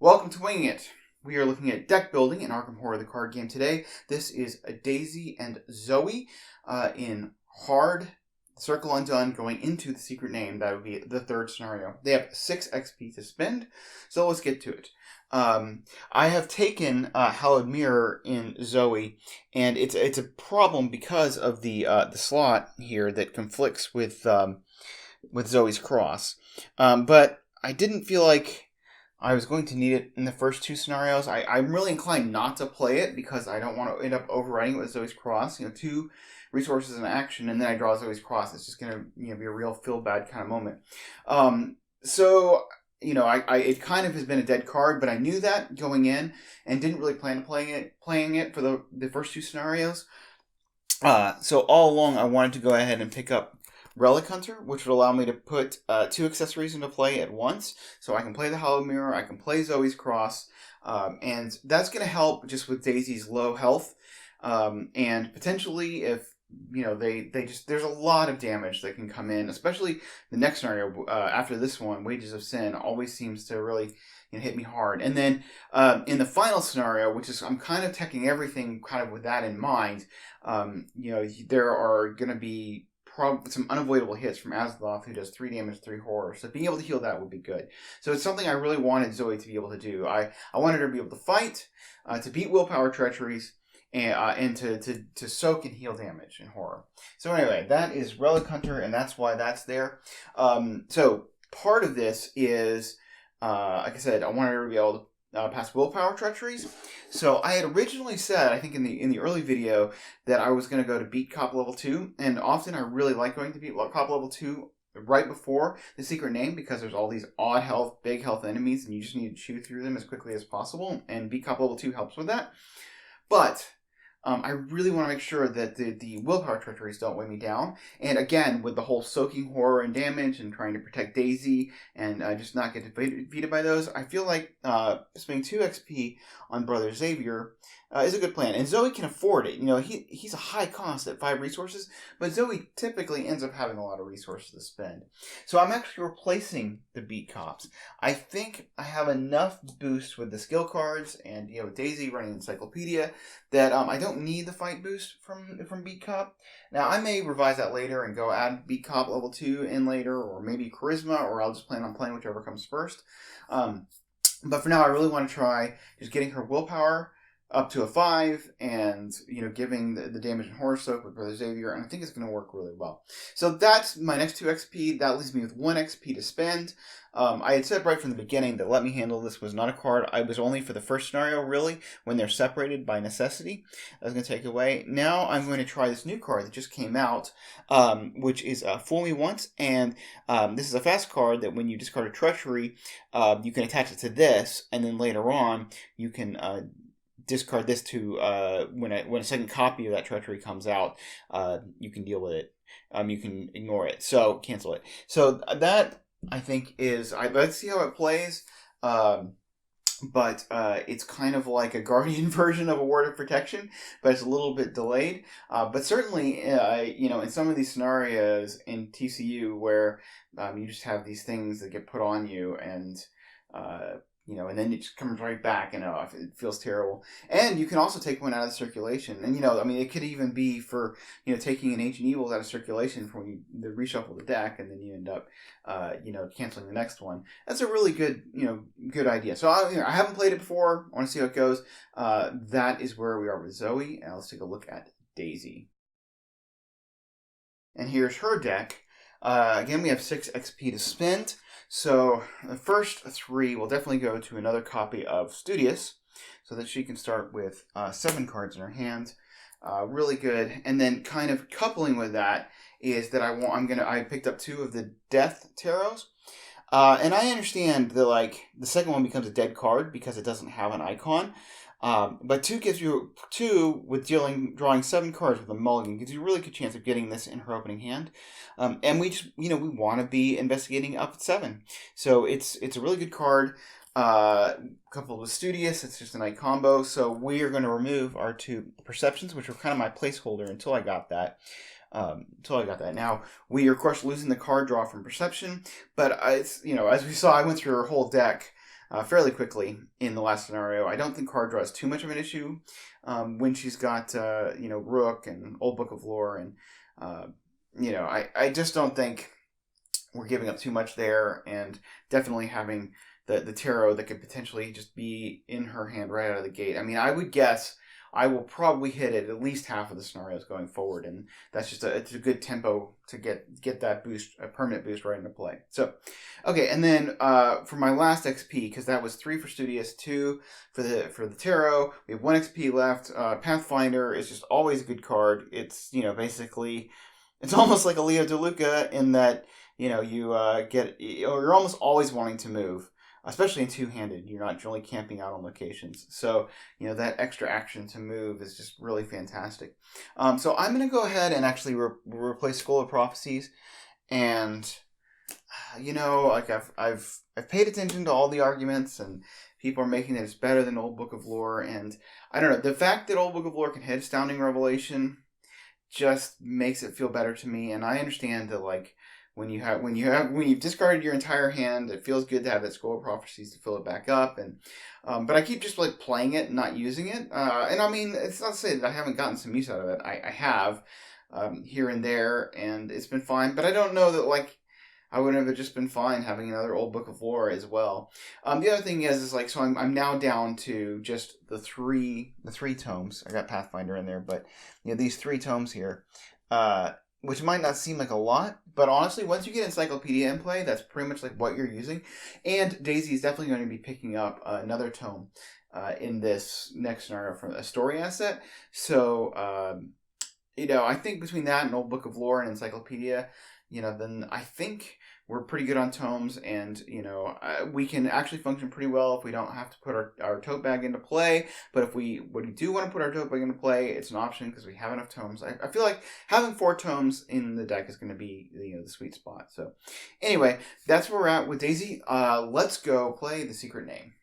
Welcome to Winging It. We are looking at deck building in Arkham Horror, the card game today. This is a Daisy and Zoey in hard, circle undone, going into the secret name. That would be the third scenario. They have 6 XP to spend, so let's get to it. I have taken Hallowed Mirror in Zoey, and it's a problem because of the slot here that conflicts with Zoey's cross. But I didn't feel like I was going to need it in the first 2 scenarios. I'm really inclined not to play it because I don't want to end up overriding it with Zoey's Cross. 2 resources in action, and then I draw Zoey's Cross. It's just going to be a real feel-bad kind of moment. It kind of has been a dead card, but I knew that going in and didn't really plan on playing it for the first 2 scenarios. So all along, I wanted to go ahead and pick up Relic Hunter, which would allow me to put 2 accessories into play at once. So I can play the Hallowed Mirror, I can play Zoey's Cross, and that's going to help just with Daisy's low health. And potentially if, there's a lot of damage that can come in, especially the next scenario after this one, Wages of Sin, always seems to really hit me hard. And then in the final scenario, which is, I'm kind of teching everything kind of with that in mind, there are going to be some unavoidable hits from Azeroth, who does 3 damage, 3 horror. So being able to heal that would be good. So it's something I really wanted Zoey to be able to do. I wanted her to be able to fight, to beat willpower treacheries, and to soak and heal damage in horror. So anyway, that is Relic Hunter, and that's why that's there. So part of this is, like I said, I wanted her to be able to pass willpower treacheries. So I had originally said, I think in the early video, that I was going to go to beat cop level 2, and often I really like going to beat cop level 2 right before the secret name, because there's all these odd health, big health enemies, and you just need to chew through them as quickly as possible, and beat cop level 2 helps with that. But I really want to make sure that the willpower treacheries don't weigh me down. And again, with the whole soaking horror and damage and trying to protect Daisy and just not get defeated by those, I feel like spending 2 XP on Brother Xavier is a good plan. And Zoey can afford it. He's a high cost at 5 resources, but Zoey typically ends up having a lot of resources to spend. So I'm actually replacing the beat cops. I think I have enough boost with the skill cards and Daisy running Encyclopedia that I don't need the fight boost from beat cop. Now I may revise that later and go add beat cop level 2 in later, or maybe charisma, or I'll just plan on playing whichever comes first. But for now, I really want to try just getting her willpower up to a 5, and giving the damage and horror soak with Brother Xavier, and I think it's going to work really well. So that's my next 2 XP. That leaves me with 1 XP to spend. I had said right from the beginning that Let Me Handle This was not a card. I was only for the first scenario, really, when they're separated by necessity. I was going to take it away. Now I'm going to try this new card that just came out, which is Fool Me Once, and this is a fast card that when you discard a treachery, you can attach it to this, and then later on you can discard this to when a second copy of that treachery comes out, you can deal with it. You can ignore it, so cancel it. So that, I think, is let's see how it plays. But it's kind of like a Guardian version of a Word of Protection, but it's a little bit delayed. But certainly, in some of these scenarios in TCU where you just have these things that get put on you, and and then it just comes right back, and it feels terrible. And you can also take one out of circulation. And, it could even be for, taking an Ancient Evils out of circulation for when you reshuffle the deck, and then you end up, canceling the next one. That's a really good, good idea. So I haven't played it before. I want to see how it goes. That is where we are with Zoey. And let's take a look at Daisy. And here's her deck. Again, we have 6 XP to spend. So the first 3 will definitely go to another copy of Studious, so that she can start with 7 cards in her hand. Really good. And then kind of coupling with that is that I picked up 2 of the Death Tarots. And I understand that the second one becomes a dead card because it doesn't have an icon. But 2 gives you 2 with drawing 7 cards with a mulligan, gives you a really good chance of getting this in her opening hand. And we just, we want to be investigating up at 7. So it's a really good card. Coupled with Studious, it's just a nice combo. So we are going to remove our 2 perceptions, which were kind of my placeholder until I got that. Now, we are, of course, losing the card draw from perception, but as we saw, I went through her whole deck fairly quickly in the last scenario. I don't think card draw is too much of an issue when she's got Rook and Old Book of Lore, and I just don't think we're giving up too much there, and definitely having the tarot that could potentially just be in her hand right out of the gate. I mean, I would guess I will probably hit it at least half of the scenarios going forward, and that's just it's a good tempo to get that boost, a permanent boost right into play. So, okay, and then for my last XP, because that was 3 for Studious, 2 for the tarot, we have 1 XP left. Pathfinder is just always a good card. It's basically it's almost like a Leo DeLuca in that you're almost always wanting to move. Especially in two-handed, you're not really camping out on locations. So, that extra action to move is just really fantastic. So I'm going to go ahead and actually replace School of Prophecies. And, I've paid attention to all the arguments, and people are making that it's better than Old Book of Lore. And I don't know, the fact that Old Book of Lore can hit Astounding Revelation just makes it feel better to me. And I understand that, when you've discarded your entire hand, it feels good to have that School of Prophecies to fill it back up, and but I keep just playing it and not using it. And I mean, it's not to say that I haven't gotten some use out of it. I have here and there, and it's been fine. But I don't know that I wouldn't have just been fine having another Old Book of Lore as well. The other thing is so I'm now down to just the three tomes. I got Pathfinder in there, but these 3 tomes here. Which might not seem like a lot, but honestly, once you get Encyclopedia in play, that's pretty much what you're using. And Daisy is definitely going to be picking up another tome in this next scenario from a story asset. So, I think between that and Old Book of Lore and Encyclopedia, then I think we're pretty good on tomes, and we can actually function pretty well if we don't have to put our tote bag into play. But if we do want to put our tote bag into play, it's an option because we have enough tomes. I feel like having 4 tomes in the deck is going to be the sweet spot. So anyway, that's where we're at with Daisy. Let's go play The Secret Name.